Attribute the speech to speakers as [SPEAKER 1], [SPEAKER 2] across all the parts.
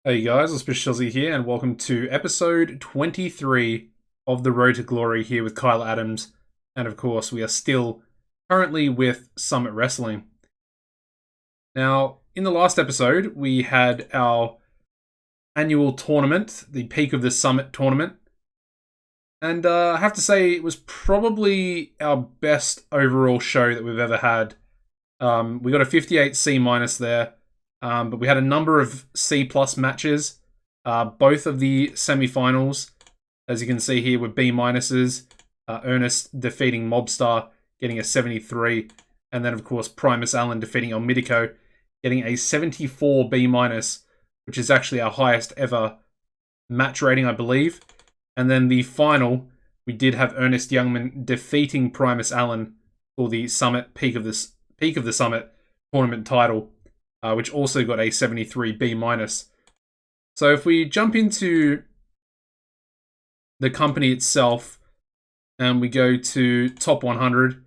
[SPEAKER 1] Hey guys, AuspiciousAussie here, and welcome to episode 23 of The Road to Glory here with Kyle Adams. And of course, we are still currently with Summit Wrestling. Now, in the last episode, we had our annual tournament, the Peak of the Summit tournament. And I have to say, it was probably our best overall show that we've ever had. We got a 58 C- there. But we had a number of C+ matches. Both of the semi-finals, as you can see here, were B-. Ernest defeating Mobstar, getting a 73. And then, of course, Primus Allen defeating El Mitico, getting a 74 B-, which is actually our highest ever match rating, I believe. And then the final, we did have Ernest Youngman defeating Primus Allen for the Summit Peak of the Summit tournament title. Which also got a 73 B-. So if we jump into the company itself and we go to top 100,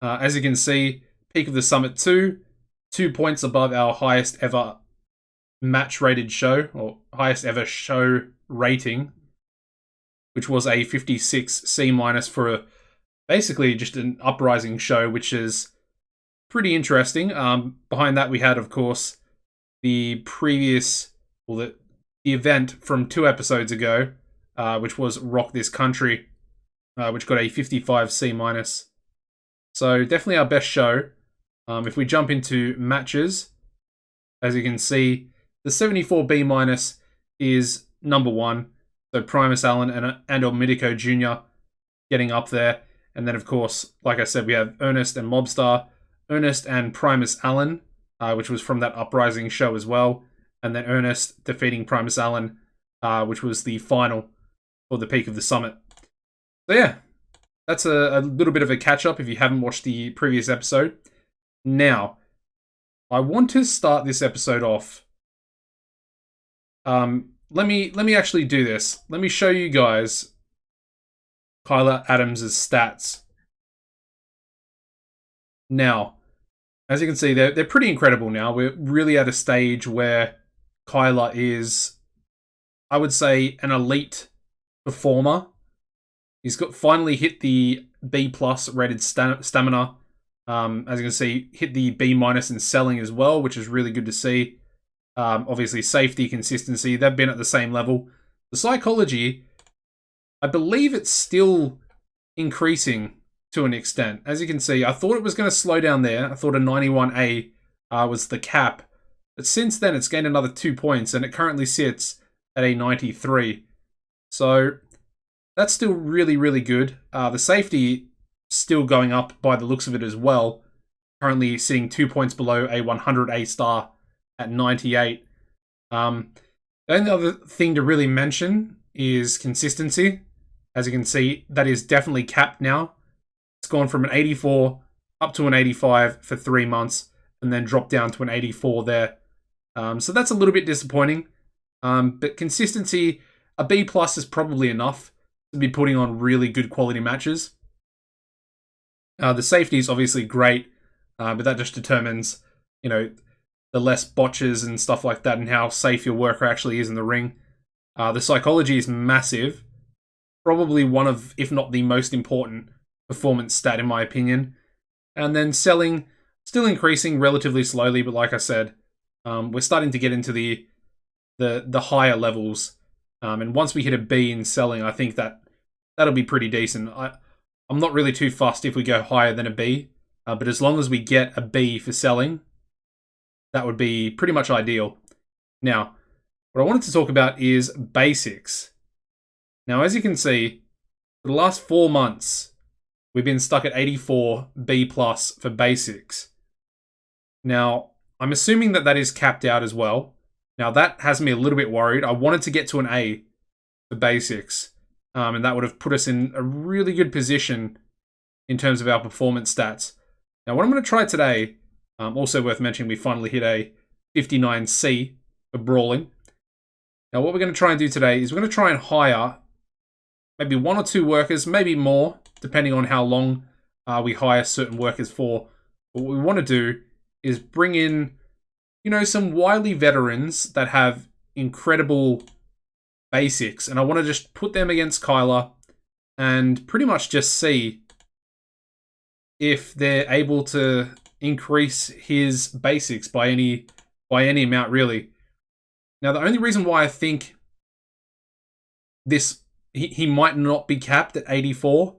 [SPEAKER 1] as you can see, Peak of the Summit 2 points above our highest ever match rated show, or highest ever show rating, which was a 56 C- for basically just an uprising show, which is pretty interesting. Behind that, we had, of course, the event from 2 episodes ago, which was Rock This Country, which got a 55 C-. So definitely our best show. If we jump into matches, as you can see, the 74 B- is number 1. So Primus Allen and El Mitico Jr. getting up there. And then, of course, like I said, we have Ernest and Mobstar. Ernest and Primus Allen, which was from that Uprising show as well. And then Ernest defeating Primus Allen, which was the final for the Peak of the Summit. So yeah, that's a little bit of a catch-up if you haven't watched the previous episode. Now, I want to start this episode off. Let me actually do this. Let me show you guys Kyla Adams' stats. Now, as you can see, they're pretty incredible now. We're really at a stage where Kyla is, I would say, an elite performer. He's finally hit the B+ rated stamina. As you can see, hit the B- in selling as well, which is really good to see. Obviously, safety, consistency, they've been at the same level. The psychology, I believe it's still increasing to an extent. As you can see, I thought it was going to slow down there. I thought a 91A was the cap. But since then, it's gained another 2 points, and it currently sits at a 93. So that's still really, really good. The safety still going up by the looks of it as well. Currently sitting 2 points below a 100A star at 98. The only other thing to really mention is consistency. As you can see, that is definitely capped now. It's gone from an 84 up to an 85 for 3 months, and then dropped down to an 84 there. So that's a little bit disappointing. But consistency, a B+ is probably enough to be putting on really good quality matches. The safety is obviously great, but that just determines, the less botches and stuff like that, and how safe your worker actually is in the ring. The psychology is massive. Probably one of, if not the most important performance stat in my opinion. And then selling, still increasing relatively slowly, but like I said, we're starting to get into the higher levels. And once we hit a B in selling, I think that'll be pretty decent. I'm not really too fussed if we go higher than a B, but as long as we get a B for selling, that would be pretty much ideal. Now, what I wanted to talk about is basics. Now, as you can see, for the last 4 months, we've been stuck at 84 B+ for basics. Now, I'm assuming that is capped out as well. Now, that has me a little bit worried. I wanted to get to an A for basics, and that would have put us in a really good position in terms of our performance stats. Now, what I'm going to try today, also worth mentioning, we finally hit a 59C for brawling. Now, what we're going to try and do today is we're going to try and hire maybe 1 or 2 workers, maybe more, depending on how long we hire certain workers for. But what we want to do is bring in, some wily veterans that have incredible basics, and I want to just put them against Kyler and pretty much just see if they're able to increase his basics by any amount, really. Now, the only reason why I think he might not be capped at 84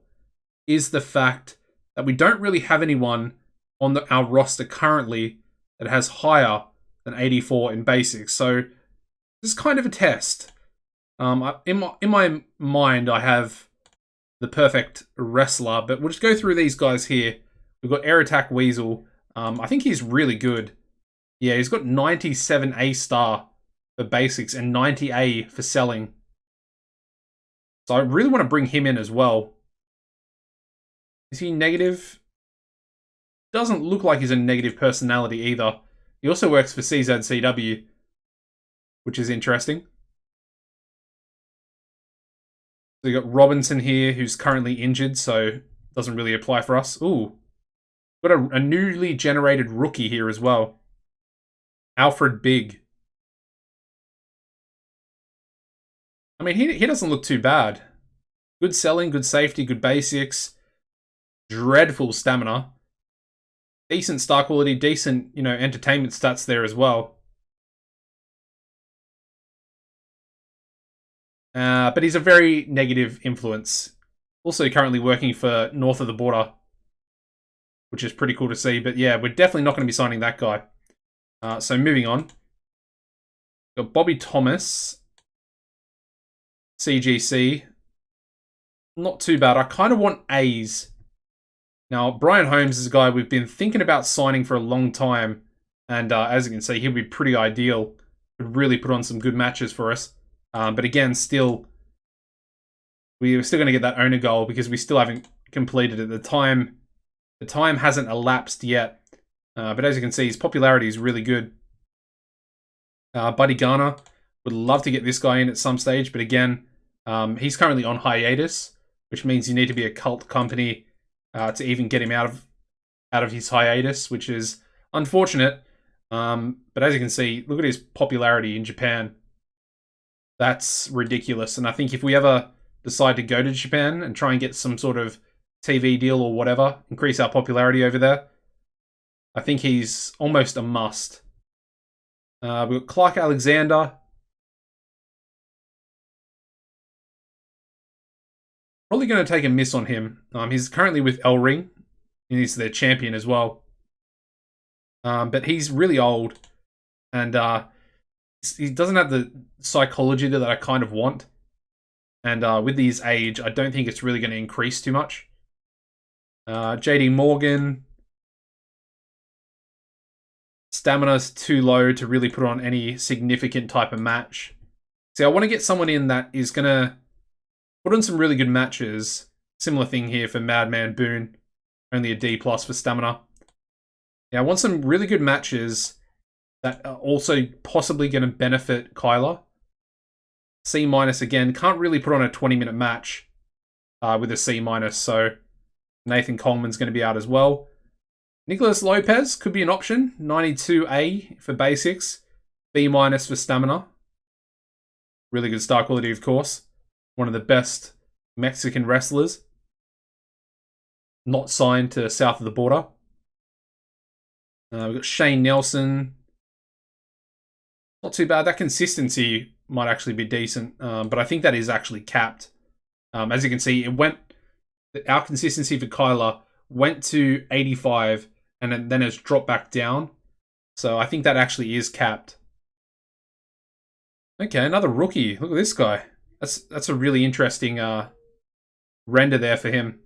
[SPEAKER 1] is the fact that we don't really have anyone on our roster currently that has higher than 84 in basics. So this is kind of a test. In my mind, I have the perfect wrestler, but we'll just go through these guys here. We've got Air Attack Weasel. I think he's really good. Yeah, he's got 97 A-star for basics and 90 A for selling. So I really want to bring him in as well. Is he negative? Doesn't look like he's a negative personality either. He also works for CZCW, which is interesting. So you got Robinson here, who's currently injured, so doesn't really apply for us. Ooh. Got a newly generated rookie here as well. Alfred Big. I mean, he doesn't look too bad. Good selling, good safety, good basics. Dreadful stamina. Decent star quality, decent, entertainment stats there as well. But he's a very negative influence. Also currently working for North of the Border, which is pretty cool to see. But yeah, we're definitely not going to be signing that guy. So moving on. Got Bobby Thomas. CGC. Not too bad. I kind of want A's. Now, Brian Holmes is a guy we've been thinking about signing for a long time. And as you can see, he'll be pretty ideal. Would really put on some good matches for us. But again, we're still going to get that owner goal because we still haven't completed it. The time hasn't elapsed yet. But as you can see, his popularity is really good. Buddy Garner, would love to get this guy in at some stage. But again, he's currently on hiatus, which means you need to be a cult company to even get him out of his hiatus, which is unfortunate. But as you can see, look at his popularity in Japan. That's ridiculous. And I think if we ever decide to go to Japan and try and get some sort of TV deal or whatever, increase our popularity over there, I think he's almost a must. We've got Clark Alexander. Probably going to take a miss on him. He's currently with El Ring, and he's their champion as well. But he's really old, and he doesn't have the psychology that I kind of want. And with his age, I don't think it's really going to increase too much. JD Morgan. Stamina's too low to really put on any significant type of match. See, I want to get someone in that is going to put on some really good matches. Similar thing here for Madman Boone. Only a D+ for stamina. Yeah, I want some really good matches that are also possibly going to benefit Kyler. C- again. Can't really put on a 20-minute match with a C-. So Nathan Coleman's going to be out as well. Nicholas Lopez could be an option. 92A for basics. B- for stamina. Really good star quality, of course. One of the best Mexican wrestlers. Not signed to South of the Border. We've got Shane Nelson. Not too bad. That consistency might actually be decent. But I think that is actually capped. As you can see, our consistency for Kyler went to 85 and then it's dropped back down. So I think that actually is capped. Okay, another rookie. Look at this guy. That's a really interesting render there for him.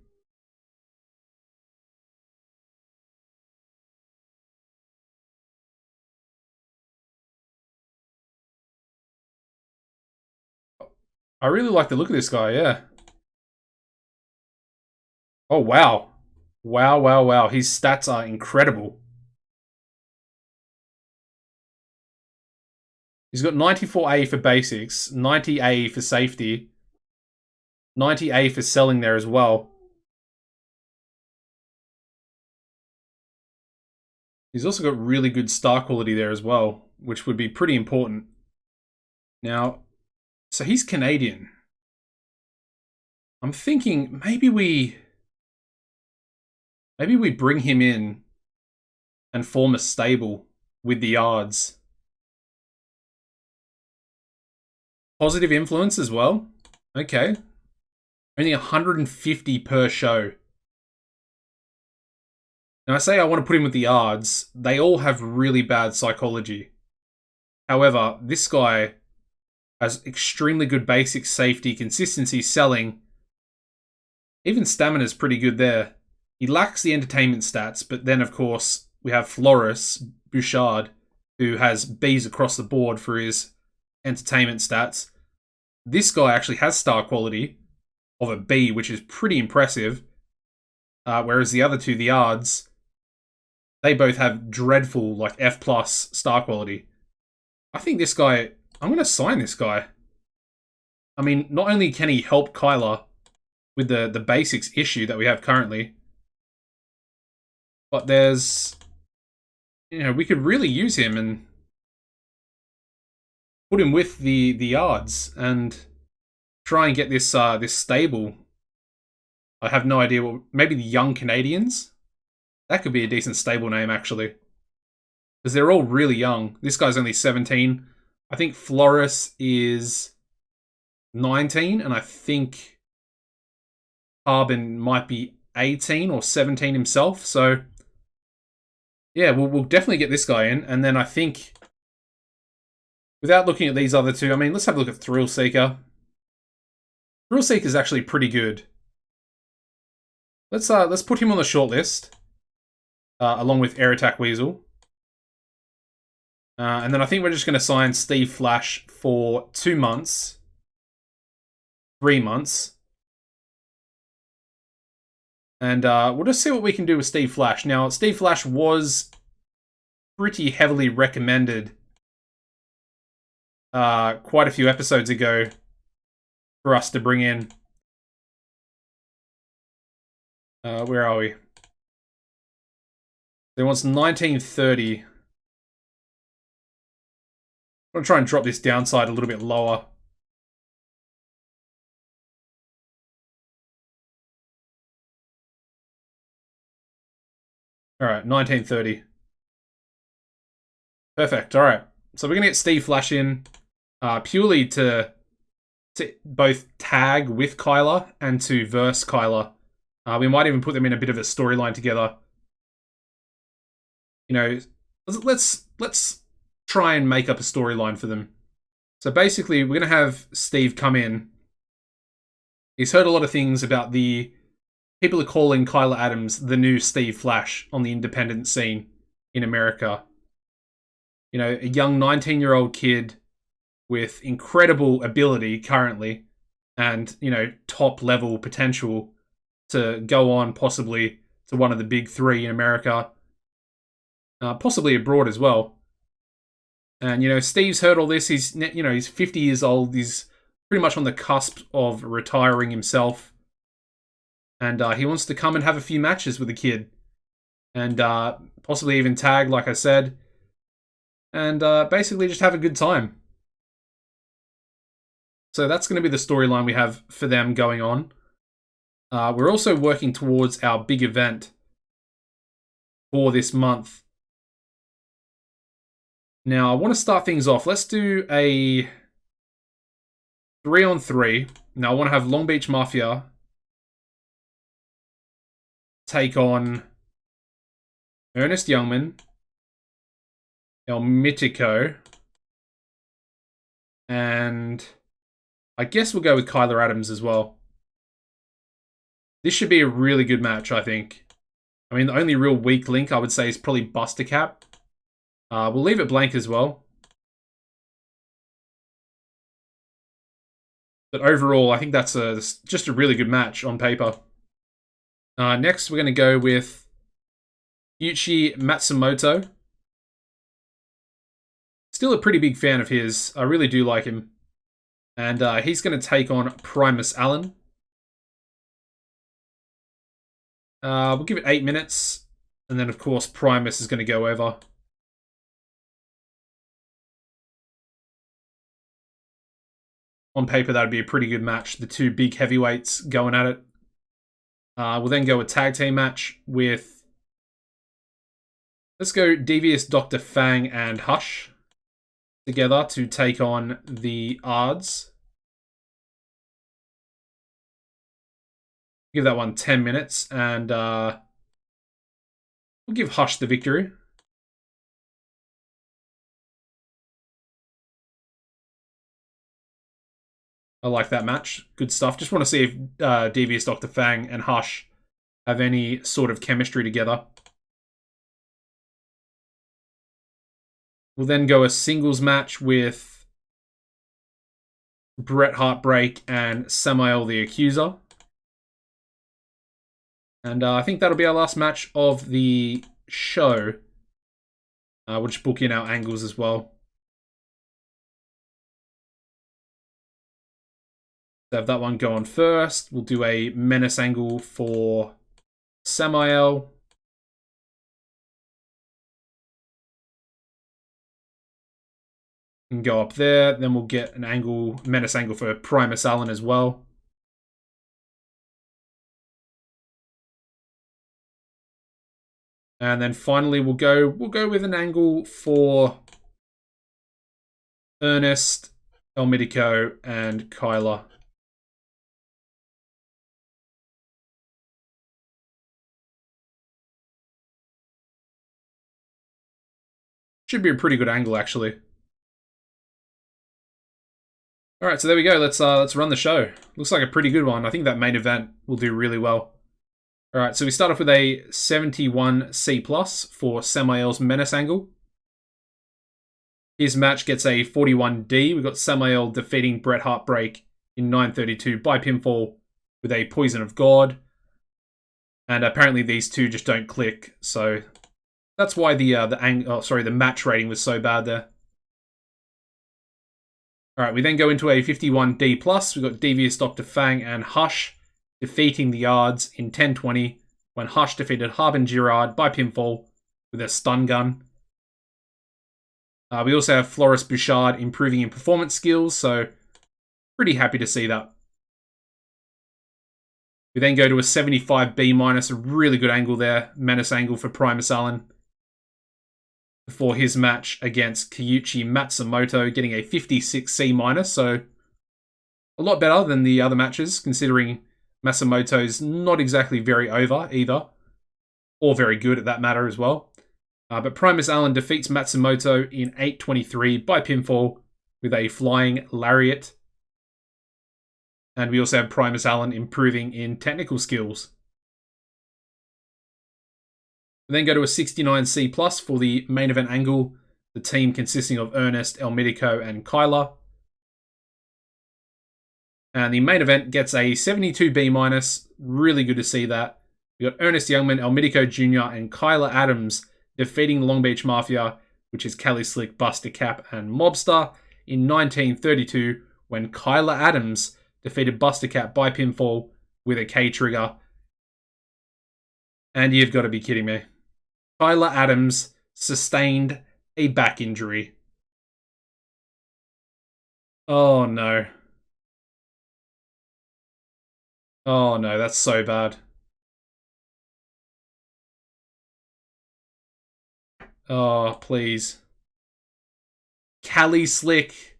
[SPEAKER 1] I really like the look of this guy, yeah. Oh, wow. Wow, wow, wow. His stats are incredible. He's got 94A for basics, 90A for safety, 90A for selling there as well. He's also got really good star quality there as well, which would be pretty important. Now, so he's Canadian. I'm thinking maybe we bring him in and form a stable with the yards. Positive influence as well. Okay. Only 150 per show. Now I say I want to put him with the yards. They all have really bad psychology. However, this guy has extremely good basic safety, consistency, selling. Even stamina is pretty good there. He lacks the entertainment stats, but then of course we have Floris Bouchard, who has Bs across the board for his entertainment stats. This guy actually has star quality of a B, which is pretty impressive. Whereas the other two, the yards, they both have dreadful, like F+ star quality. I think this guy, I'm going to sign this guy. I mean, not only can he help Kyler with the basics issue that we have currently, but there's, we could really use him and put him with the yards and try and get this this stable. I have no idea what, maybe the Young Canadians? That could be a decent stable name, actually. Because they're all really young. This guy's only 17. I think Floris is 19, and I think Carbon might be 18 or 17 himself. So, yeah, we'll definitely get this guy in. And then I think, without looking at these other two, I mean, let's have a look at Thrill Seeker. Thrill Seeker is actually pretty good. Let's put him on the shortlist, along with Air Attack Weasel. And then I think we're just going to sign Steve Flash for 2 months. 3 months. And we'll just see what we can do with Steve Flash. Now, Steve Flash was pretty heavily recommended quite a few episodes ago for us to bring in. Where are we? He wants 1930. I'm going to try and drop this downside a little bit lower. Alright, 1930. Perfect, alright. So we're going to get Steve Flash in purely to both tag with Kyler and to verse Kyler. We might even put them in a bit of a storyline together. Let's try and make up a storyline for them. So basically, we're going to have Steve come in. He's heard a lot of things about the people are calling Kyler Adams the new Steve Flash on the independent scene in America. A young 19-year-old kid with incredible ability currently and, top level potential to go on possibly to one of the big three in America, possibly abroad as well. And, Steve's heard all this. He's 50 years old. He's pretty much on the cusp of retiring himself. And he wants to come and have a few matches with the kid. And possibly even tag, like I said. And basically just have a good time. So that's going to be the storyline we have for them going on. We're also working towards our big event for this month. Now, I want to start things off. Let's do a 3-on-3. Now, I want to have Long Beach Mafia take on Ernest Youngman, El Mitico, and I guess we'll go with Kyler Adams as well. This should be a really good match, I think. I mean, the only real weak link I would say is probably Buster Cap. We'll leave it blank as well. But overall, I think that's just a really good match on paper. Next, we're going to go with Yuichi Matsumoto. Still a pretty big fan of his. I really do like him. And he's going to take on Primus Allen. We'll give it 8 minutes. And then, of course, Primus is going to go over. On paper, that would be a pretty good match. The two big heavyweights going at it. We'll then go a tag team match with... Let's go Devious Dr. Fang and Hush together to take on the odds. Give that one 10 minutes, and we'll give Hush the victory. I like that match. Good stuff. Just want to see if Devious Dr. Fang and Hush have any sort of chemistry together. We'll then go a singles match with Bret Heartbreak and Samael the Accuser. And I think that'll be our last match of the show. We'll just book in our angles as well. So have that one go on first. We'll do a menace angle for Samael. And go up there. Then we'll get an angle, menace angle for Primus Allen as well. And then finally we'll go with an angle for Ernest, El Mitico, and Kyla. Should be a pretty good angle, actually. All right, so there we go. Let's run the show. Looks like a pretty good one. I think that main event will do really well. All right, so we start off with a 71C+ for Samael's menace angle. His match gets a 41D. We've got Samael defeating Bret Heartbreak in 9:32 by pinfall with a Poison of God. And apparently these two just don't click, so that's why the match rating was so bad there. All right, we then go into a 51D+. We've got Devious Dr. Fang and Hush defeating the odds in 10:20 when Hush defeated Harbin Girard by pinfall with a stun gun. We also have Floris Bouchard improving in performance skills, so pretty happy to see that. We then go to a 75B-, a really good angle there, menace angle for Primus Allen for his match against Kyuchi Matsumoto, getting a 56C-, so a lot better than the other matches, considering Matsumoto's not exactly very over either, or very good at that matter as well. But Primus Allen defeats Matsumoto in 8:23 by pinfall with a flying lariat. And we also have Primus Allen improving in technical skills. We then go to a 69C+ for the main event angle, the team consisting of Ernest, El Mitico, and Kyla. And the main event gets a 72B-, really good to see that. We got Ernest Youngman, El Mitico Jr., and Kyla Adams defeating the Long Beach Mafia, which is Cali Slick, Buster Cap, and Mobster, in 1932 when Kyla Adams defeated Buster Cap by pinfall with a K-trigger. And you've got to be kidding me. Kyla Adams sustained a back injury. Oh no. Oh no, that's so bad. Oh, please. Cali Slick.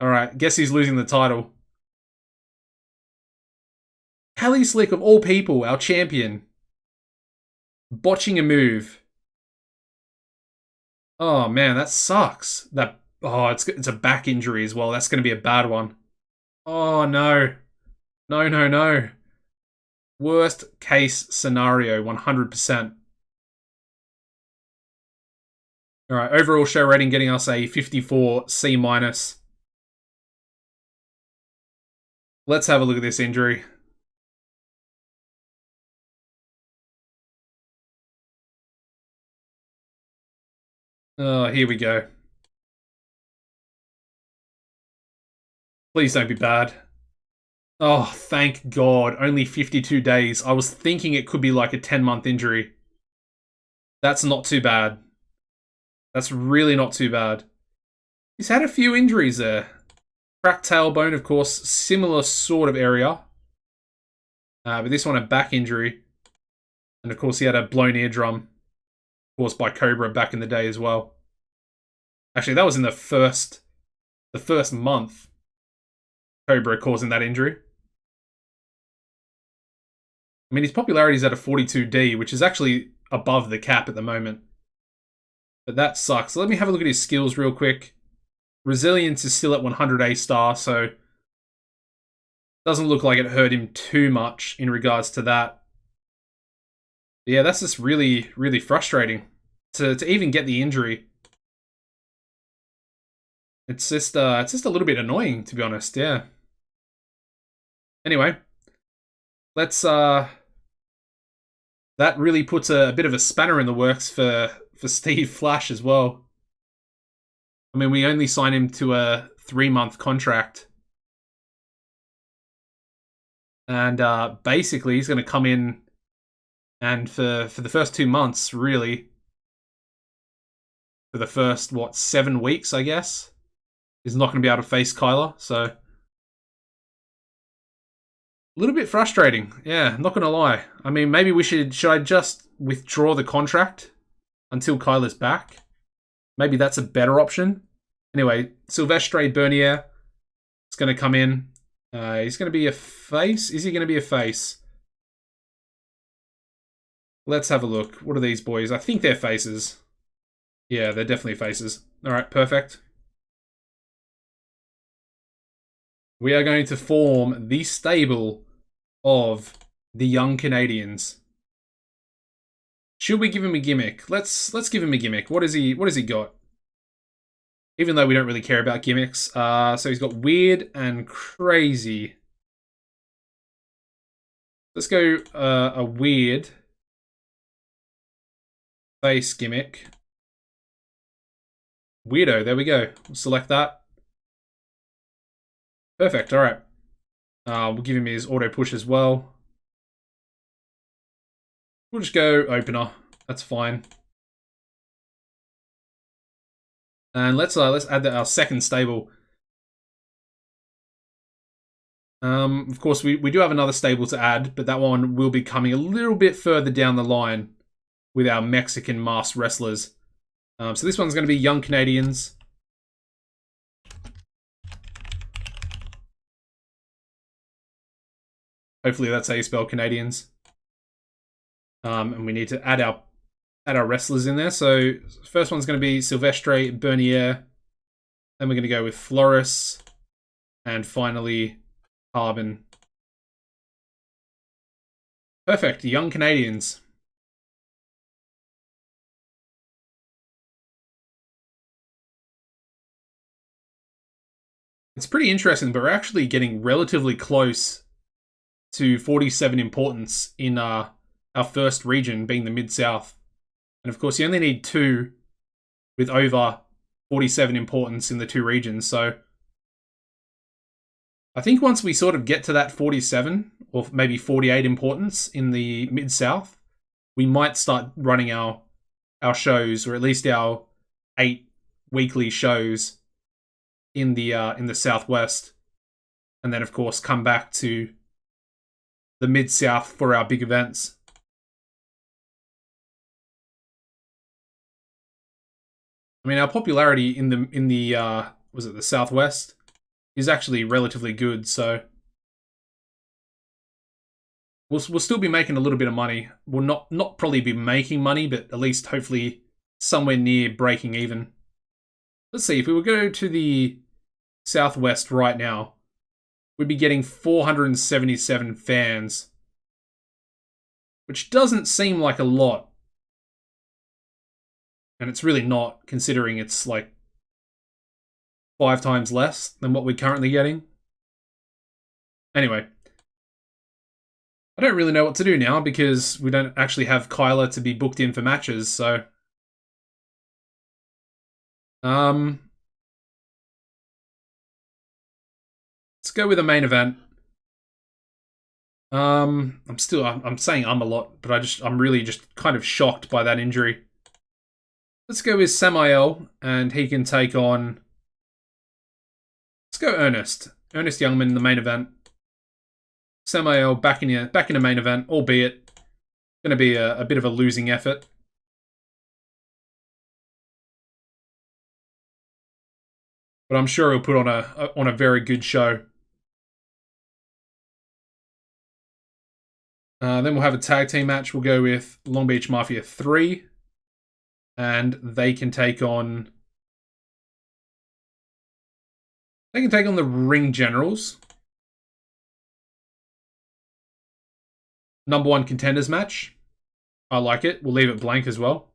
[SPEAKER 1] Alright, guess he's losing the title. Cali Slick, of all people, our champion. Botching a move. Oh man, that sucks. It's a back injury as well. That's going to be a bad one. Oh no. No. Worst case scenario, 100%. Alright, overall show rating getting us a 54C-. Let's have a look at this injury. Oh, here we go. Please don't be bad. Oh, thank God. Only 52 days. I was thinking it could be like a 10-month injury. That's not too bad. That's really not too bad. He's had a few injuries there. Cracked tailbone, of course, similar sort of area. But this one a back injury. And of course he had a blown eardrum caused by Cobra back in the day as well. Actually, that was in the first month. Cobra causing that injury. I mean, his popularity is at a 42D, which is actually above the cap at the moment. But that sucks. So let me have a look at his skills real quick. Resilience is still at 100 A-star, so doesn't look like it hurt him too much in regards to that. But yeah, that's just really, really frustrating to even get the injury. It's just a little bit annoying, to be honest. Yeah. Anyway, let's that really puts a bit of a spanner in the works for Steve Flash as well. I mean, we only signed him to a 3-month contract. And basically, he's going to come in and for the first 2 months, really, for the first, 7 weeks, I guess, he's not going to be able to face Kyler. So, a little bit frustrating. Yeah, not going to lie. I mean, maybe we should I just withdraw the contract until Kyler's back? Maybe that's a better option. Anyway, Silvestre Bernier is going to come in. He's going to be a face. Is he going to be a face? Let's have a look. What are these boys? I think they're faces. Yeah, they're definitely faces. All right, perfect. We are going to form the stable of the young Canadians. Should we give him a gimmick? Let's give him a gimmick. What has he got? Even though we don't really care about gimmicks. So he's got weird and crazy. Let's go a weird face gimmick. Weirdo, there we go. We'll select that. Perfect, alright. We'll give him his auto push as well. We'll just go opener. That's fine. And let's add our second stable. Of course, we do have another stable to add, but that one will be coming a little bit further down the line with our Mexican masked wrestlers. So this one's going to be Young Canadians. Hopefully that's how you spell Canadians. And we need to add our wrestlers in there. So first one's going to be Silvestre Bernier. Then we're going to go with Floris. And finally, Carbon. Perfect. Young Canadians. It's pretty interesting, but we're actually getting relatively close to 47 importance in our first region, being the Mid-South. And of course, you only need 2 with over 47 importance in the 2 regions. So I think once we sort of get to that 47 or maybe 48 importance in the Mid-South, we might start running our shows, or at least our 8 weekly shows in the Southwest, and then of course come back to the Mid-South for our big events. I mean, our popularity in the was it the Southwest is actually relatively good, so we'll still be making a little bit of money. We'll not probably be making money, but at least hopefully somewhere near breaking even. Let's see, if we were to go to the Southwest right now, we'd be getting 477 fans, which doesn't seem like a lot. And it's really not, considering it's like 5 times less than what we're currently getting. Anyway, I don't really know what to do now because we don't actually have Kyler to be booked in for matches, so let's go with a main event. I'm saying a lot, but I'm really just kind of shocked by that injury. Let's go with Samael, and he can take on go Ernest. Ernest Youngman in the main event. Samael back in the main event, albeit going to be a bit of a losing effort. But I'm sure he'll put on a very good show. Then we'll have a tag team match. We'll go with Long Beach Mafia 3. And they can take on... They can take on the Ring Generals. Number 1 contenders match. I like it. We'll leave it blank as well.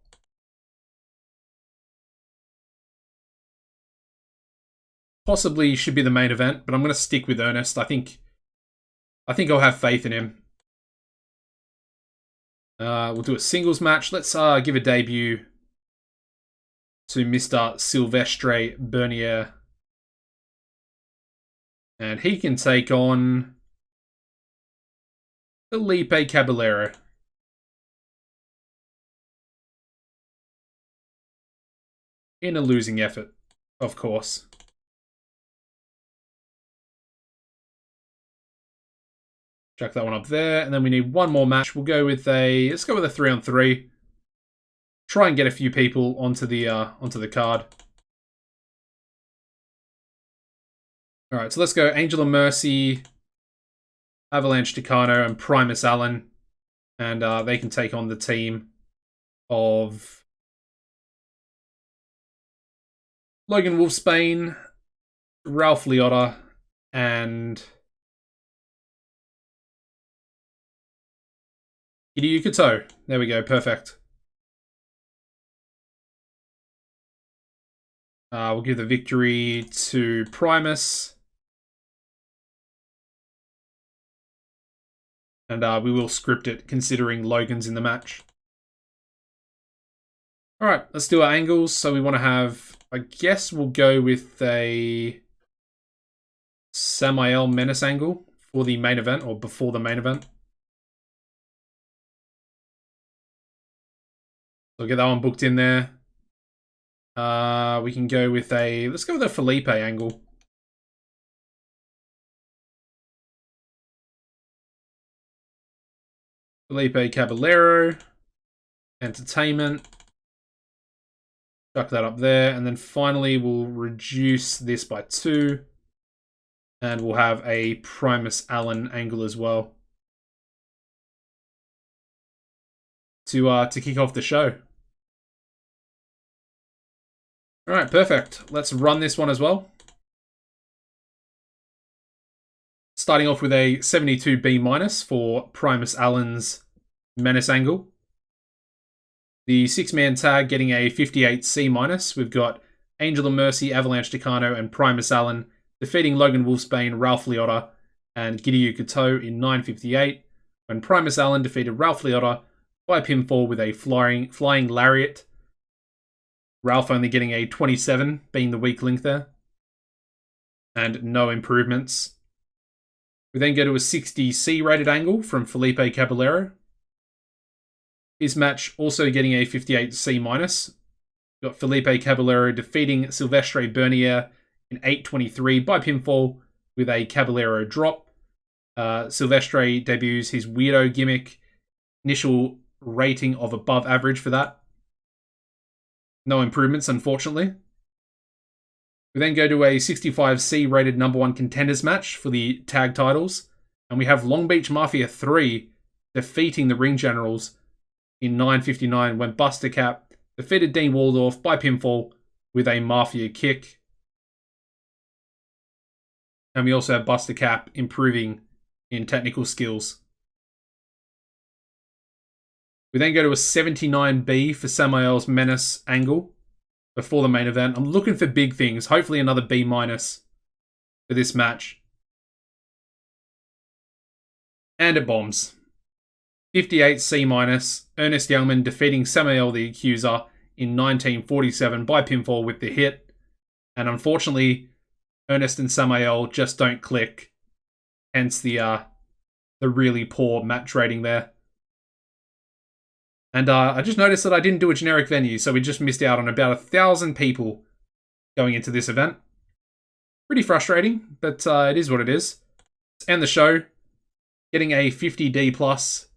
[SPEAKER 1] Possibly should be the main event, but I'm going to stick with Ernest. I think I'll have faith in him. We'll do a singles match. Let's give a debut to Mr. Silvestre Bernier. And he can take on Felipe Caballero. In a losing effort, of course. Chuck that one up there, and then we need one more match. We'll go with let's go with a 3-on-3. Try and get a few people onto the card. All right, so let's go Angel of Mercy, Avalanche Tucano, and Primus Allen, and they can take on the team of Logan Wolfsbane, Ralph Liotta, and Hideo Kato. There we go, perfect. We'll give the victory to Primus. And we will script it considering Logan's in the match. Alright, let's do our angles. So we want to have, I guess we'll go with a Samael Menace angle for the main event, or before the main event. So get that one booked in there. We can go with let's go with a Felipe angle. Felipe Caballero. Entertainment. Chuck that up there. And then finally we'll reduce this by 2. And we'll have a Primus Allen angle as well. To kick off the show. Alright, perfect. Let's run this one as well. Starting off with a 72B- for Primus Allen's Menace angle. The 6-man tag getting a 58C-. We've got Angel of Mercy, Avalanche Tucano, and Primus Allen defeating Logan Wolfsbane, Ralph Liotta, and Hideo Kato in 9:58, when Primus Allen defeated Ralph Liotta by pinfall with a flying lariat. Ralph only getting a 27, being the weak link there. And no improvements. We then go to a 60C rated angle from Felipe Caballero. His match also getting a 58C-. Got Felipe Caballero defeating Silvestre Bernier in 8:23 by pinfall with a Caballero drop. Silvestre debuts his weirdo gimmick. Initial rating of above average for that. No improvements, unfortunately. We then go to a 65C rated number 1 contenders match for the tag titles. And we have Long Beach Mafia 3 defeating the Ring Generals in 9:59 when Buster Cap defeated Dean Waldorf by pinfall with a Mafia kick. And we also have Buster Cap improving in technical skills. We then go to a 79B for Samael's Menace angle before the main event. I'm looking for big things. Hopefully another B- for this match. And it bombs. 58C-. Ernest Youngman defeating Samael the Accuser in 1947 by pinfall with the hit. And unfortunately, Ernest and Samael just don't click. Hence the really poor match rating there. And I just noticed that I didn't do a generic venue, so we just missed out on about 1,000 people going into this event. Pretty frustrating, but it is what it is. Let's end the show. Getting a 50D plus,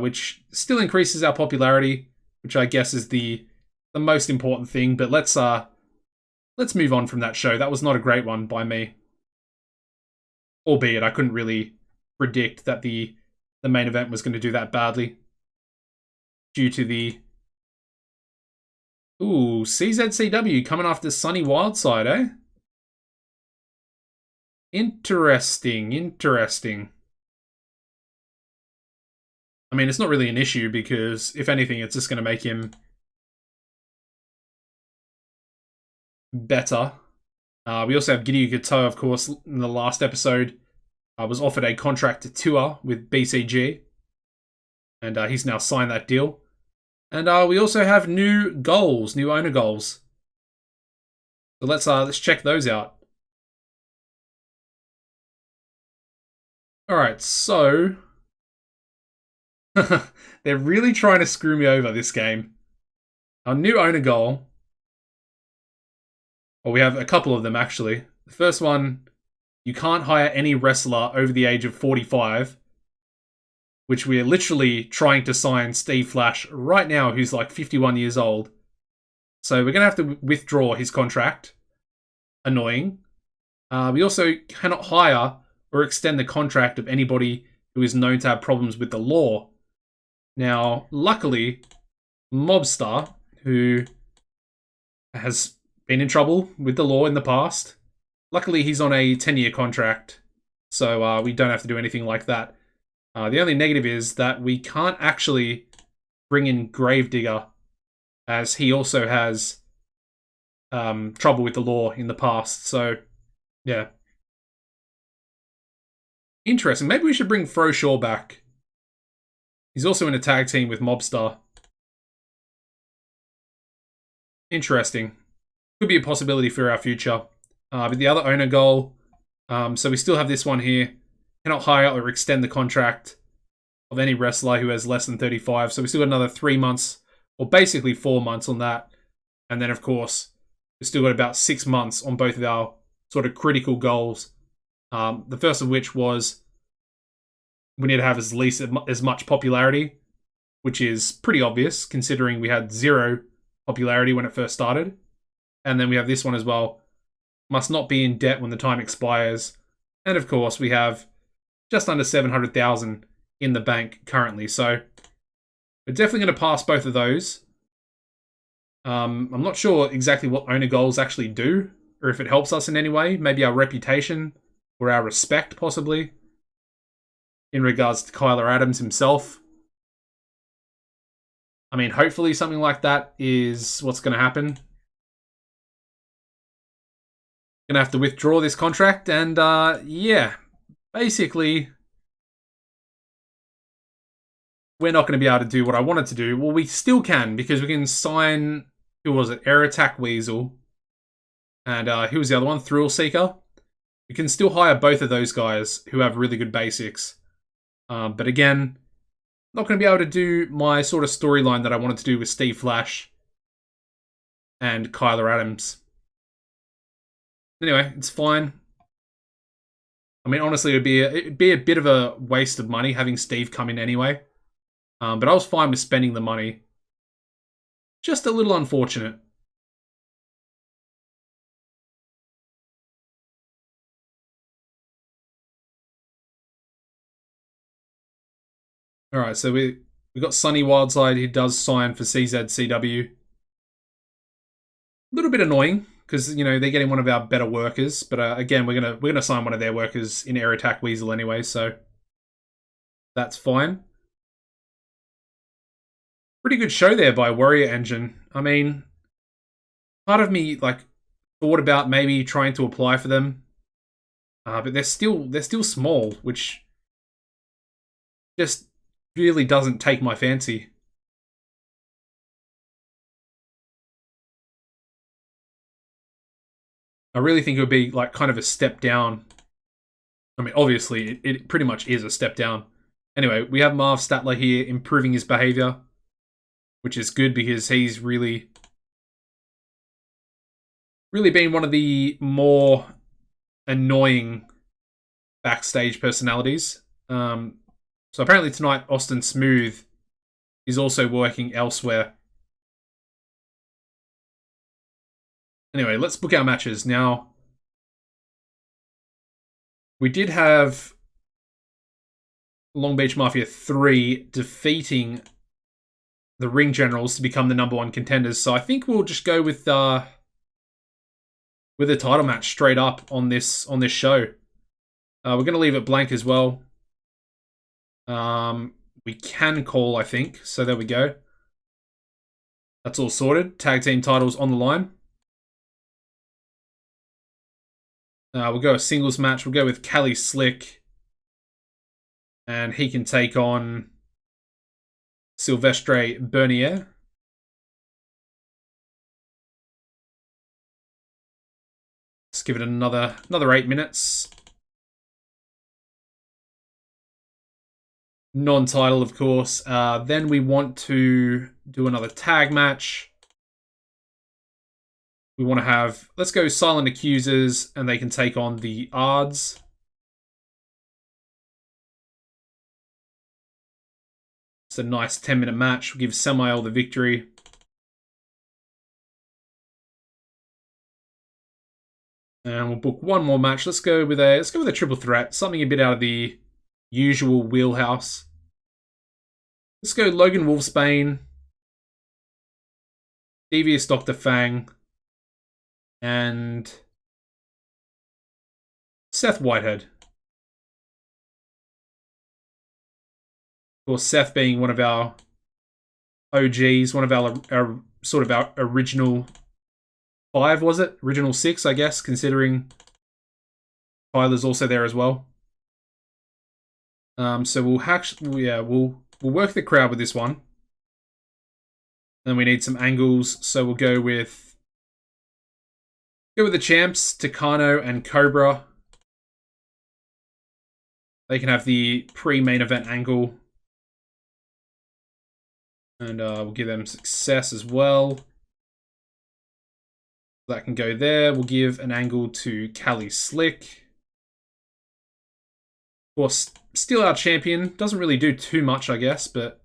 [SPEAKER 1] which still increases our popularity, which I guess is the most important thing. But let's move on from that show. That was not a great one by me. Albeit I couldn't really predict that the main event was going to do that badly. Due to the... Ooh, CZCW coming after Sunny Wildside, eh? Interesting, interesting. I mean, it's not really an issue because, if anything, it's just going to make him better. We also have Gideon Gato, of course, in the last episode. Was offered a contract to tour with BCG. And he's now signed that deal. And we also have new goals, new owner goals. So let's check those out. Alright, so... they're really trying to screw me over this game. Our new owner goal... Well, we have a couple of them, actually. The first one, you can't hire any wrestler over the age of 45, which we are literally trying to sign Steve Flash right now, who's like 51 years old. So we're going to have to withdraw his contract. Annoying. We also cannot hire or extend the contract of anybody who is known to have problems with the law. Now, luckily, Mobster, who has been in trouble with the law in the past, luckily he's on a 10-year contract, so we don't have to do anything like that. The only negative is that we can't actually bring in Gravedigger, as he also has trouble with the law in the past, so yeah. Interesting. Maybe we should bring Froshaw back. He's also in a tag team with Mobster. Interesting. Could be a possibility for our future. But the other owner goal, so we still have this one here. Cannot hire or extend the contract of any wrestler who has less than 35. So we still got another 3 months, or basically 4 months on that. And then, of course, we've still got about 6 months on both of our sort of critical goals. The first of which was we need to have at least as much popularity, which is pretty obvious considering we had 0 popularity when it first started. And then we have this one as well. Must not be in debt when the time expires. And of course, we have just under 700,000 in the bank currently. So we're definitely going to pass both of those. I'm not sure exactly what owner goals actually do, or if it helps us in any way. Maybe our reputation or our respect, possibly, in regards to Kyler Adams himself. I mean, hopefully something like that is what's going to happen. Gonna have to withdraw this contract, and yeah, basically, we're not going to be able to do what I wanted to do. Well, we still can, because we can sign, who was it, Air Attack Weasel, and who was the other one, Thrill Seeker. We can still hire both of those guys who have really good basics. But again, not going to be able to do my sort of storyline that I wanted to do with Steve Flash and Kyler Adams. Anyway, it's fine. I mean, honestly, it'd be a bit of a waste of money having Steve come in anyway. But I was fine with spending the money. Just a little unfortunate. Alright, so we got Sunny Wildside, who does sign for CZCW. A little bit annoying, because, you know, they're getting one of our better workers. But again, we're gonna sign one of their workers in Air Attack Weasel anyway, so that's fine. Pretty good show there by Warrior Engine. I mean, part of me like thought about maybe trying to apply for them, but they're still small, which just really doesn't take my fancy. I really think it would be like kind of a step down. I mean, obviously, it pretty much is a step down. Anyway, we have Marv Statler here improving his behavior, which is good because he's really been one of the more annoying backstage personalities. So apparently tonight, Austin Smooth is also working elsewhere. Anyway, let's book our matches. Now, we did have Long Beach Mafia 3 defeating the Ring Generals to become the #1 contenders. So I think we'll just go with a title match straight up on this show. We're going to leave it blank as well. We can call, I think. So there we go. That's all sorted. Tag team titles on the line. We'll go a singles match. We'll go with CALI Slick. And he can take on Silvestre Bernier. Let's give it another 8 minutes. Non-title, of course. Then we want to do another tag match. We want to have... Let's go Silent Accusers, and they can take on the Ards. It's a nice 10-minute match. We'll give Samael the victory. And we'll book one more match. Let's go with a triple threat. Something a bit out of the usual wheelhouse. Let's go Logan Wolfsbane, Devious Dr. Fang, and Seth Whitehead. Of course, Seth being one of our OGs, one of our sort of our original 5, was it? Original 6, I guess, considering Tyler's also there as well. So we'll work the crowd with this one. Then we need some angles, so we'll go with the champs, Takano and Cobra. They can have the pre-main event angle. And we'll give them success as well. That can go there. We'll give an angle to CALI Slick. Of course, still our champion. Doesn't really do too much, I guess, but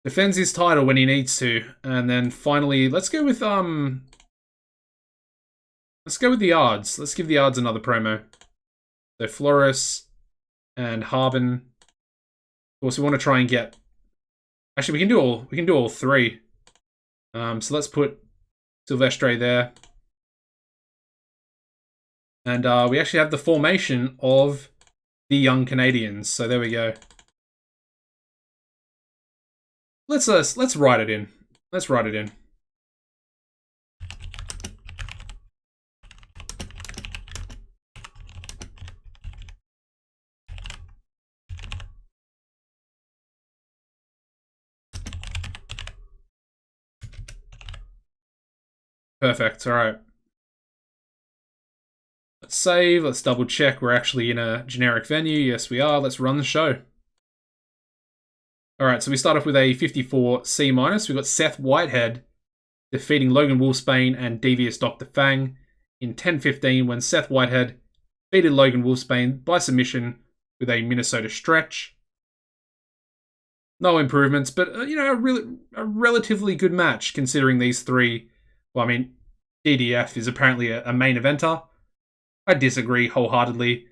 [SPEAKER 1] defends his title when he needs to. And then finally, let's go with the Ards. Let's give the Ards another promo. So Flores and Harbin. Of course, we want to try and get... Actually, we can do all 3. So let's put Silvestre there. And we actually have the formation of the Young Canadians. So there we go. Let's write it in. Let's write it in. Perfect. All right. Let's save. Let's double check. We're actually in a generic venue. Yes, we are. Let's run the show. All right. So we start off with a 54 C-. We've got Seth Whitehead defeating Logan Wolfsbane and Devious Dr. Fang in 10:15 when Seth Whitehead defeated Logan Wolfsbane by submission with a Minnesota stretch. No improvements, but a relatively good match considering these 3. Well, I mean, DDF is apparently a main eventer. I disagree wholeheartedly.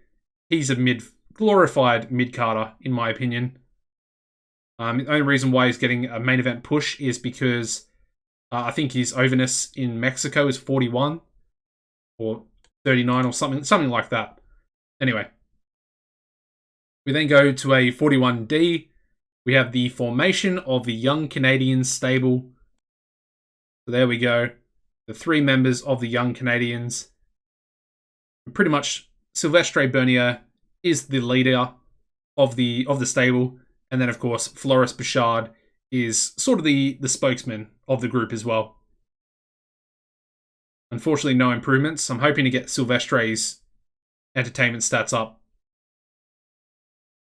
[SPEAKER 1] He's a glorified mid-carder, in my opinion. The only reason why he's getting a main event push is because I think his overness in Mexico is 41 or 39 or something like that. Anyway, we then go to a 41D. We have the formation of the Young Canadians stable. So there we go. The 3 members of the Young Canadians. Pretty much, Silvestre Bernier is the leader of the stable, and then of course Flores Bouchard is sort of the spokesman of the group as well. Unfortunately, no improvements. I'm hoping to get Silvestre's entertainment stats up.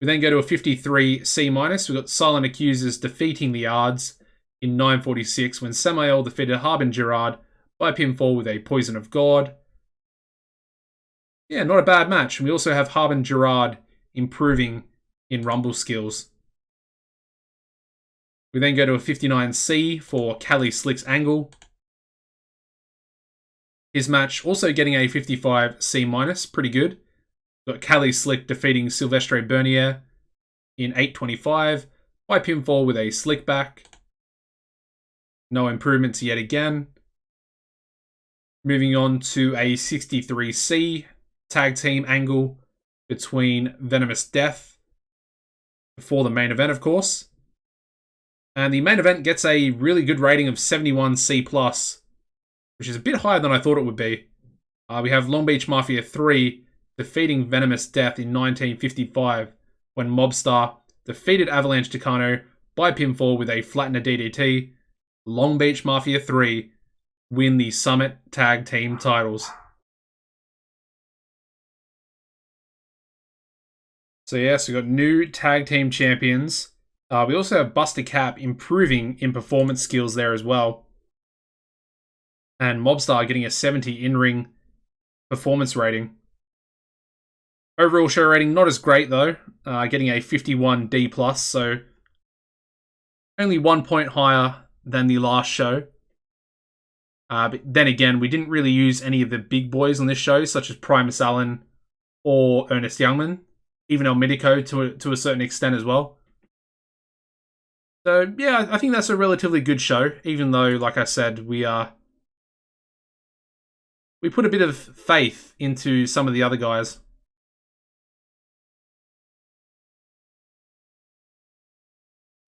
[SPEAKER 1] We then go to a 53 C-. We've got Silent Accusers defeating the Ards in 9:46 when Samael defeated Harbin Gerard by pinfall with a Poison of God. Yeah, not a bad match. And we also have Harbin Gerard improving in Rumble skills. We then go to a 59C for CALI Slick's Angle. His match also getting a 55C-, pretty good. Got CALI Slick defeating Silvestre Bernier in 8:25 by pinfall with a slick back. No improvements yet again. Moving on to a 63C tag team angle between Venomous Death before the main event, of course. And the main event gets a really good rating of 71C+, which is a bit higher than I thought it would be. We have Long Beach Mafia 3 defeating Venomous Death in 1955 when Mobstar defeated Avalanche Tucano by pinfall with a flattener DDT. Long Beach Mafia 3 win the Summit Tag Team titles. So yes, we've got new tag team champions. We also have Buster Cap improving in performance skills there as well. And Mobstar getting a 70 in-ring performance rating. Overall show rating, not as great though. Getting a 51D+, so only 1 point higher than the last show. But then again, we didn't really use any of the big boys on this show, such as Primus Allen or Ernest Youngman. Even El Mitico to a certain extent as well. So yeah, I think that's a relatively good show, even though, like I said, we put a bit of faith into some of the other guys.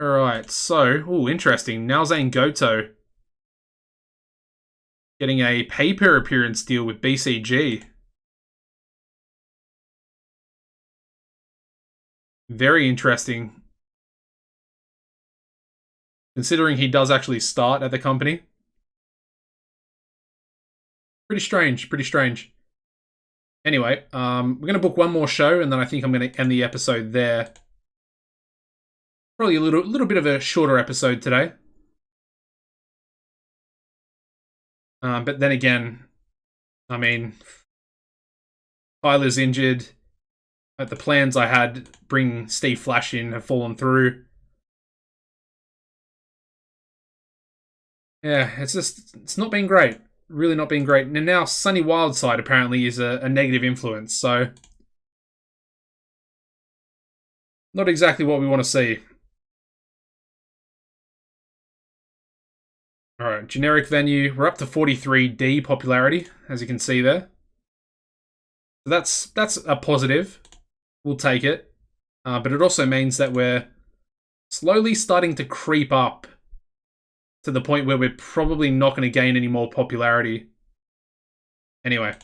[SPEAKER 1] Alright, so, interesting. Naozane Goto getting a pay-per appearance deal with BCG. Very interesting. Considering he does actually start at the company. Pretty strange. Anyway, we're going to book one more show, and then I think I'm going to end the episode there. Probably a little bit of a shorter episode today. But then again, I mean, Tyler's injured. The plans I had bring Steve Flash in have fallen through. Yeah, it's not been great. Really not been great. And now Sunny Wildside apparently is a negative influence, so not exactly what we want to see. Alright, generic venue. We're up to 43D popularity, as you can see there. So that's a positive. We'll take it. But it also means that we're slowly starting to creep up to the point where we're probably not going to gain any more popularity. Anyway.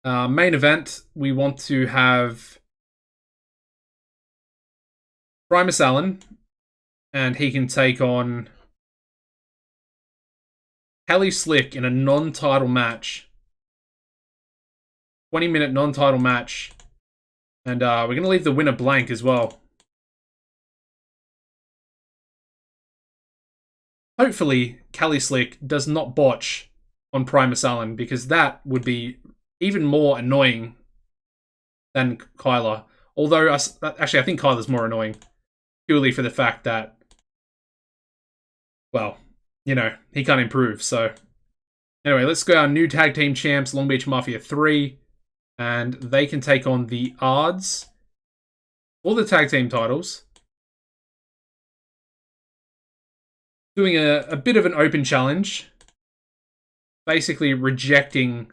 [SPEAKER 1] Main event, we want to have Primus Allen, and he can take on CALI Slick in a non-title match. 20-minute non-title match. And we're going to leave the winner blank as well. Hopefully, CALI Slick does not botch on Primus Allen, because that would be even more annoying than Kyler. Although, actually, I think Kyler's more annoying. Purely for the fact that, well, you know, he can't improve, so. Anyway, let's go our new tag team champs, Long Beach Mafia 3. And they can take on the Ards for the tag team titles. Doing a bit of an open challenge. Basically rejecting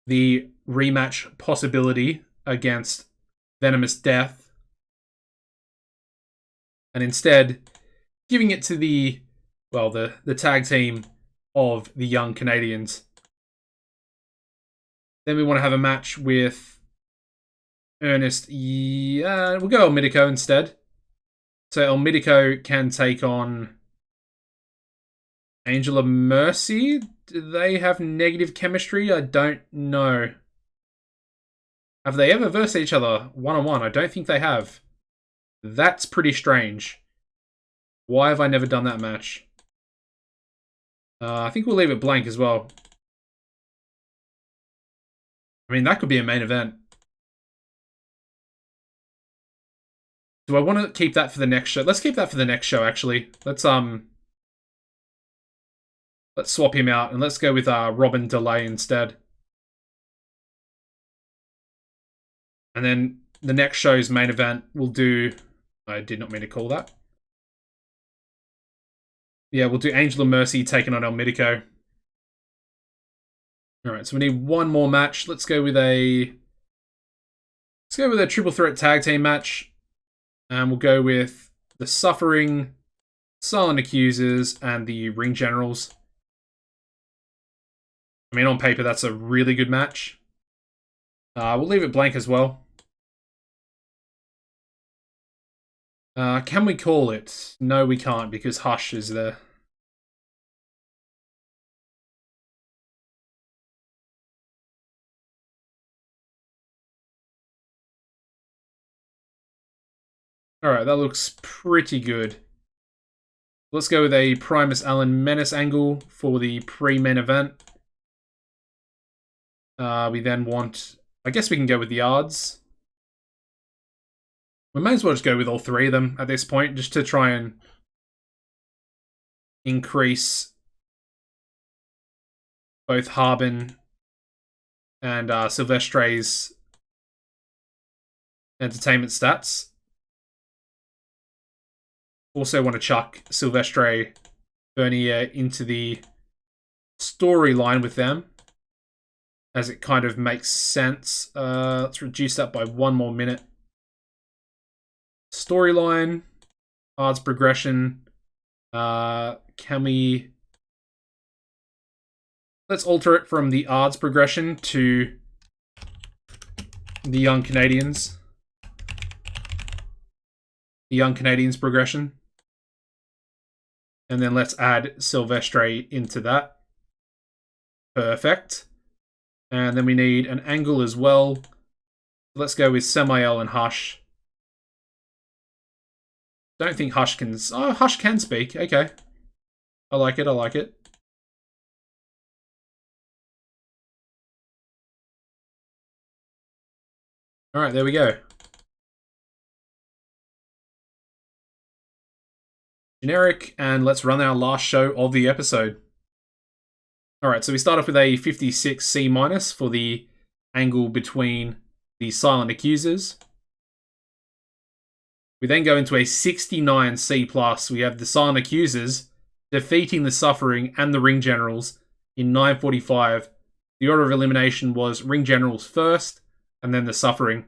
[SPEAKER 1] the rematch possibility against Venomous Death. And instead, giving it to the tag team of the Young Canadians. Then we want to have a match with Ernest. Yeah, we'll go El Mitico instead. So El Mitico can take on Angel of Mercy. Do they have negative chemistry? I don't know. Have they ever versed each other one-on-one? I don't think they have. That's pretty strange. Why have I never done that match? I think we'll leave it blank as well. I mean, that could be a main event. Do I want to keep that for the next show? Let's keep that for the next show, actually. Let's swap him out, and let's go with Robin Delay instead. And then the next show's main event, we'll do... I did not mean to call that. Yeah, we'll do Angel of Mercy taking on El Mitico. Alright, so we need one more match. Let's go with a triple threat tag team match. And we'll go with the Suffering, Silent Accusers, and the Ring Generals. I mean, on paper, that's a really good match. We'll leave it blank as well. Can we call it? No, we can't, because Hush is there. Alright, that looks pretty good. Let's go with a Primus Allen Menace angle for the pre-main event. We then want... I guess we can go with the yards. We may as well just go with all three of them at this point, just to try and increase both Harbin and Silvestre's entertainment stats. Also want to chuck Silvestre Bernier into the storyline with them, as it kind of makes sense. Let's reduce that by 1 more minute. Storyline, odds progression. Can we... Let's alter it from the odds progression to the Young Canadians. The Young Canadians progression. And then let's add Silvestre into that. Perfect. And then we need an angle as well. Let's go with Samael and Hush. Don't think Hush can... Oh, Hush can speak. Okay. I like it, I like it. Alright, there we go. Generic, and let's run our last show of the episode. Alright, so we start off with a 56 C- for the angle between the Silent Accusers. We then go into a 69 C+. We have the Silent Accusers defeating the Suffering and the Ring Generals in 9:45. The order of elimination was Ring Generals first, and then the Suffering.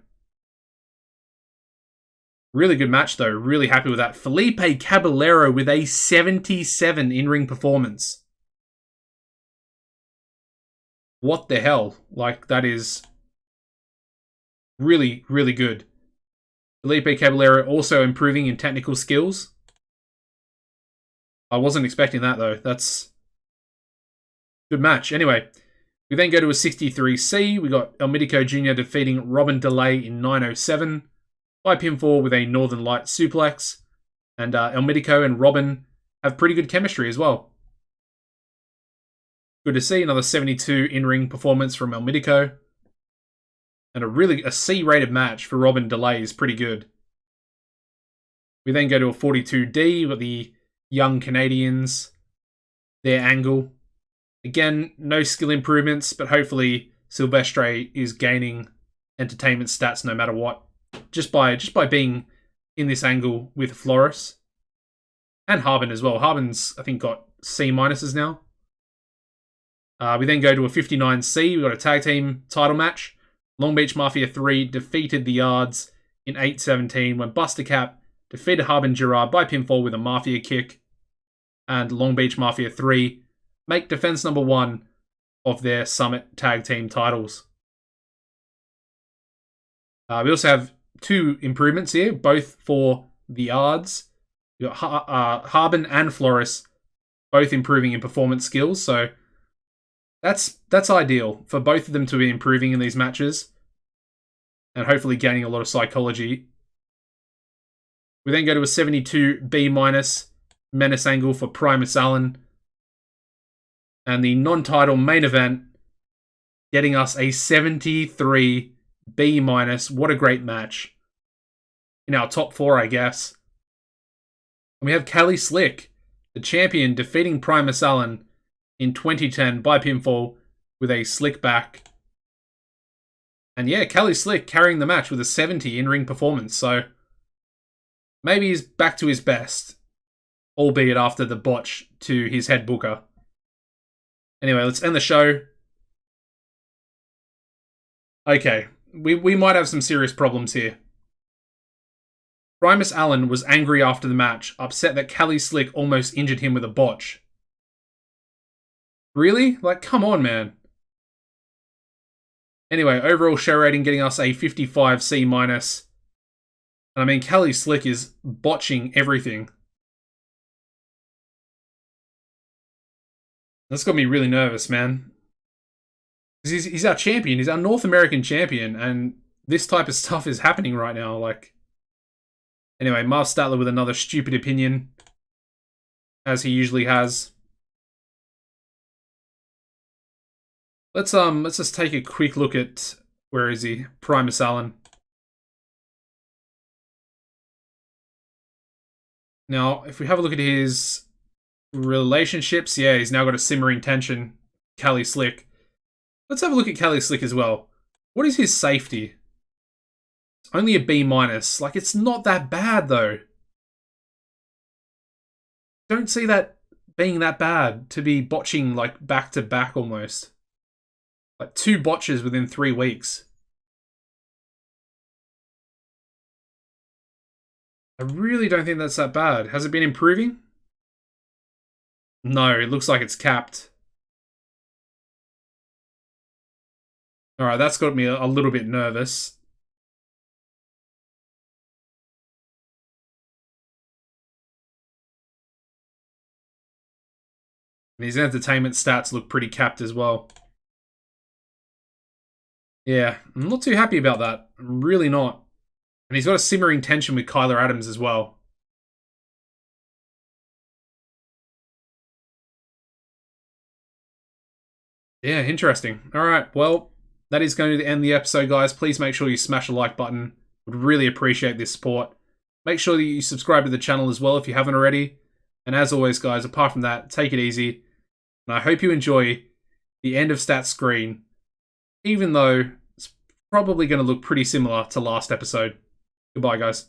[SPEAKER 1] Really good match, though. Really happy with that. Felipe Caballero with a 77 in-ring performance. What the hell? Like, that is really, really good. Felipe Caballero also improving in technical skills. I wasn't expecting that, though. That's a good match. Anyway, we then go to a 63C. We got El Mitico Jr. defeating Robin Delay in 9:07. By pinfall with a Northern Light suplex. And El Mitico and Robin have pretty good chemistry as well. Good to see. Another 72 in-ring performance from El Mitico. And a C-rated match for Robin Delay is pretty good. We then go to a 42D with the Young Canadians. Their angle. Again, no skill improvements, but hopefully Silvestre is gaining entertainment stats no matter what. Just by being in this angle with Flores. And Harbin as well. Harbin's, I think, got C- now. We then go to a 59C. We've got a tag team title match. Long Beach Mafia 3 defeated the Yards in 8:17 when Buster Cap defeated Harbin Gerard by pinfall with a Mafia kick. And Long Beach Mafia 3 make defense number 1 of their Summit tag team titles. We also have 2 improvements here, both for the Yards. You got Harbin and Flores both improving in performance skills, so that's ideal for both of them to be improving in these matches and hopefully gaining a lot of psychology. We then go to a 72B- Menace angle for Primus Allen. And the non-title main event getting us a 73 B-. What a great match. In our top 4, I guess. And we have CALI Slick, the champion, defeating Primus Allen in 2010 by pinfall with a slick back. And yeah, CALI Slick carrying the match with a 70 in-ring performance. So maybe he's back to his best, albeit after the botch to his head booker. Anyway, let's end the show. Okay, we might have some serious problems here. Primus Allen was angry after the match, upset that CALI Slick almost injured him with a botch. Really? Like, come on, man. Anyway, overall show rating getting us a 55 C-. I mean, CALI Slick is botching everything. That's got me really nervous, man. He's our champion. He's our North American champion, and this type of stuff is happening right now. Like, anyway, Marv Statler with another stupid opinion, as he usually has. Let's just take a quick look at, where is he? Primus Allen. Now, if we have a look at his relationships, yeah, he's now got a simmering tension. CALI Slick. Let's have a look at CALI Slick as well. What is his safety? It's only a B-. Like, it's not that bad, though. Don't see that being that bad to be botching, like, back-to-back almost. Like, 2 botches within 3 weeks. I really don't think that's that bad. Has it been improving? No, it looks like it's capped. Alright, that's got me a little bit nervous. And his entertainment stats look pretty capped as well. Yeah, I'm not too happy about that. I'm really not. And he's got a simmering tension with Kyler Adams as well. Yeah, interesting. Alright, well, that is going to end the episode, guys. Please make sure you smash the like button. Would really appreciate this support. Make sure that you subscribe to the channel as well if you haven't already. And as always, guys, apart from that, take it easy. And I hope you enjoy the end of stats screen, even though it's probably going to look pretty similar to last episode. Goodbye, guys.